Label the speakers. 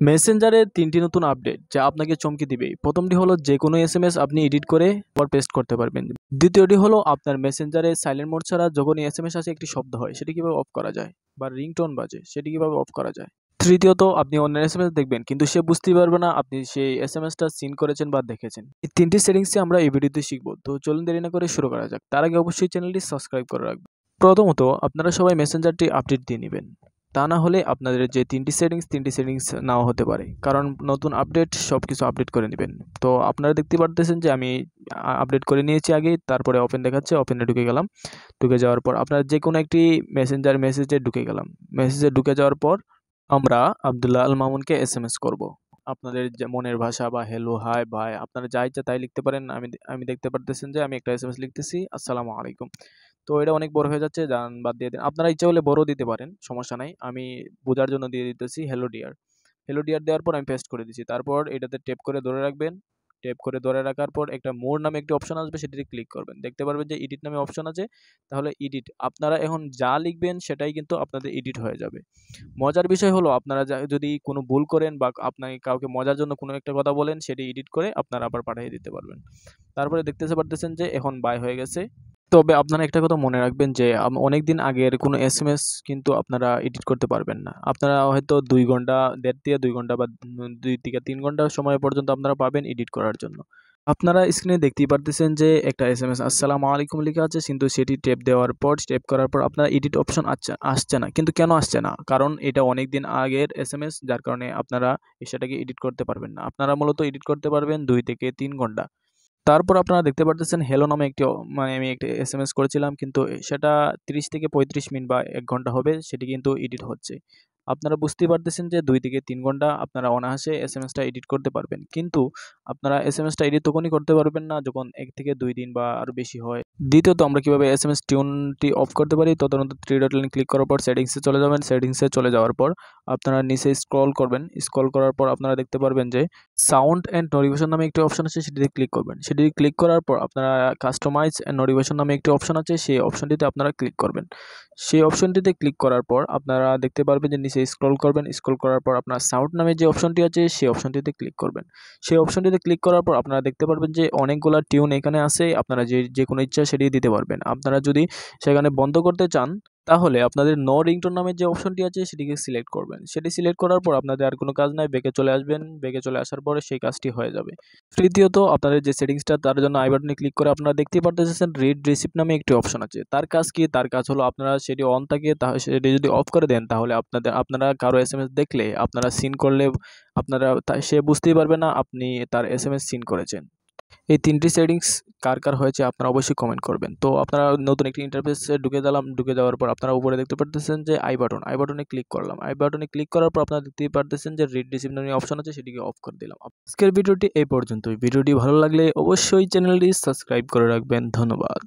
Speaker 1: মেসেঞ্জারে ৩টি নতুন আপডেট যা আপনাকে চমকে দিবেই। প্রথমটি হলো যেকোনো এসএমএস আপনি এডিট করে পর পেস্ট করতে পারবেন। দ্বিতীয়টি হলো আপনার মেসেঞ্জারে সাইলেন্ট মোড ছাড়া যখনই এসএমএস আসে একটি শব্দ হয় সেটি কিভাবে অফ করা যায় বা রিংটোন বাজে সেটি কিভাবে অফ করা যায়। তৃতীয়ত আপনি অন্যের এসএমএস দেখবেন কিন্তু সে বুঝতেই পারবে না আপনি সেই এসএমএসটা সিন করেছেন বা দেখেছেন। এই ৩টি সেটিংসে আমরা এই ভিডিওতে শিখব। তো চলুন দেরি না করে শুরু করা যাক। তার আগে অবশ্যই চ্যানেলটি সাবস্ক্রাইব করে রাখবেন। প্রথমত আপনারা সবাই মেসেঞ্জারটি আপডেট দিয়ে নেবেন। তা না হলে আপনাদের যে ৩টি সেটিংস নাও হতে পারে। কারণ নতুন আপডেট সবকিছু আপডেট করে নিবেন। তো আপনারা দেখতে পারতেছেন যে আমি আপডেট করে নিয়েছি আগেই। তারপরে ওপেন দেখাচ্ছে, ওপেনে ঢুকে গেলাম। ঢুকে যাওয়ার পর আপনারা যেকোনো একটি মেসেজে ঢুকে গেলাম। মেসেজে ঢুকে যাওয়ার পর আমরা আব্দুল্লাহ আল মামুনকে এসএমএস করব। আপনাদের যে মনের ভাষা বা হ্যালো, হাই, বাই আপনারা যা ইচ্ছা তাই লিখতে পারেন। আমি দেখতে পারতেছেন যে আমি একটা এসএমএস লিখতেছি, আসসালামু আলাইকুম। তো এটা অনেক বড় হয়ে যাচ্ছে, যান বাদ দিয়ে দিন। আপনারা ইচ্ছা হলে বড়ও দিতে পারেন, সমস্যা নাই। আমি বোঝার জন্য দিয়ে দিতেছি হ্যালো ডিয়ার। হ্যালো ডিয়ার দেওয়ার পর আমি পেস্ট করে দিচ্ছি। তারপর এটাতে ট্যাপ করে ধরে রাখবেন। ট্যাপ করে ধরে রাখার পর একটা মোর নামে একটি অপশন আসবে, সেটিতে ক্লিক করবেন। দেখতে পারবেন যে এডিট নামে অপশন আছে। তাহলে এডিট আপনারা এখন যা লিখবেন সেটাই কিন্তু আপনাদের এডিট হয়ে যাবে। মজার বিষয় হলো আপনারা যদি কোনো ভুল করেন বা আপনাকে কাউকে মজার জন্য কোনো একটা কথা বলেন সেটি এডিট করে আপনারা আবার পাঠিয়ে দিতে পারবেন। তারপরে দেখতে পারতেছেন যে এখন বাই হয়ে গেছে। তবে আপনারা একটা কথা মনে রাখবেন যে অনেকদিন আগের কোনো এসএমএস কিন্তু আপনারা এডিট করতে পারবেন না। আপনারা হয়তো ২ ঘন্টা, ১.৫ থেকে ২ ঘন্টা বা ২ থেকে ৩ ঘন্টা সময় পর্যন্ত আপনারা পাবেন এডিট করার জন্য। আপনারা স্ক্রিনে দেখতেই পারতেছেন যে একটা এসএমএস আসসালামু আলাইকুম লেখা আছে, কিন্তু সেটি ট্যাপ করার পর আপনার এডিট অপশন আসছে না। কিন্তু কেন আসছে না? কারণ এটা অনেকদিন আগের এসএমএস, যার কারণে আপনারা সেটাকে এডিট করতে পারবেন না। আপনারা মূলত এডিট করতে পারবেন ২ থেকে ৩ ঘন্টা। তারপর আপনারা দেখতে পারতেছেন হ্যালো নামে একটি মানে আমি একটা এসএমএস করেছিলাম, কিন্তু সেটা ৩০ থেকে ৩৫ মিনিট বা ১ ঘন্টা হবে, সেটি কিন্তু এডিট হচ্ছে। আপনারা বুঝতেই পারতেছেন যে ২ থেকে ৩ ঘন্টা আপনারা অনায়াসে এসএমএসটা এডিট করতে পারবেন। কিন্তু আপনারা এসএমএসটা এডিট তখনই করতে পারবেন না যখন ১ থেকে ২ দিন বা আরও বেশি হয়। দ্বিতীয়ত আমরা কিভাবে এসএমএস টিউনটি অফ করতে পারি, তদন্ত 3 ডট লাইনে ক্লিক করার পর সেটিংসে চলে যাবেন। সেটিংসে চলে যাওয়ার পর আপনারা নিচে স্ক্রল করবেন। স্ক্রল করার পর আপনারা দেখতে পারবেন যে সাউন্ড অ্যান্ড নোটিফিকেশন নামে একটি অপশন আছে, সেটিতে ক্লিক করবেন। সেটি ক্লিক করার পর আপনারা কাস্টমাইজ অ্যান্ড নোটিফিকেশন নামে একটি অপশন আছে, সেই অপশনটিতে আপনারা ক্লিক করবেন। সেই অপশনটিতে ক্লিক করার পর আপনারা দেখতে পারবেন যে নিচে স্ক্রল করবেন। স্ক্রল করার পর আপনার সাউন্ড নামে যে অপশনটি আছে সেই অপশনটিতে ক্লিক করবেন। সেই অপশনটিতে ক্লিক করার পর আপনারা দেখতে পারবেন যে অনেকগুলা টিউন এখানে আছে। আপনারা যেকোনো ইচ্ছা সেটি দিতে পারবেন। আপনারা যদি সেখানে বন্ধ করতে চান তাহলে আপনাদের নো রিংটোন নামের যে অপশনটি আছে সেটিকে সিলেক্ট করবেন। সেটি সিলেক্ট করার পর আপনাদের আর কোনো কাজ নাই, ব্যাকে চলে আসবেন। ব্যাকে চলে আসার পরে সেই কাজটি হয়ে যাবে। তৃতীয়ত আপনাদের যে সেটিংসটা, তার জন্য আই বাটনে ক্লিক করে আপনারা দেখতেই পারতেছেন রিড রিসিপ্ট নামে একটি অপশন আছে। তার কাজ কি? তার কাজ হলো আপনারা সেটি অন থাকে সেটি যদি অফ করে দেন তাহলে আপনারা কারো এসএমএস দেখলে, আপনারা সিন করলে সে বুঝতেই পারবে না আপনি তার এসএমএস সিন করেছেন। এই ৩টি সেটিংস কার হয়েছে আপনারা অবশ্যই কমেন্ট করবেন। তো আপনারা নতুন একটি ইন্টারফেসে ঢুকে গেলাম। ঢুকে যাওয়ার পর আপনারা উপরে দেখতে পারতেছেন যে আই বাটনে ক্লিক করলাম। আই বাটনে ক্লিক করার পর আপনারা দেখতেই পারতেছেন যে রিড রিসিপ্ট নামে অপশন আছে, সেটিকে অফ করে দিলাম। আজকের ভিডিওটি এই পর্যন্তই। ভিডিওটি ভালো লাগলে অবশ্যই চ্যানেলটি সাবস্ক্রাইব করে রাখবেন। ধন্যবাদ।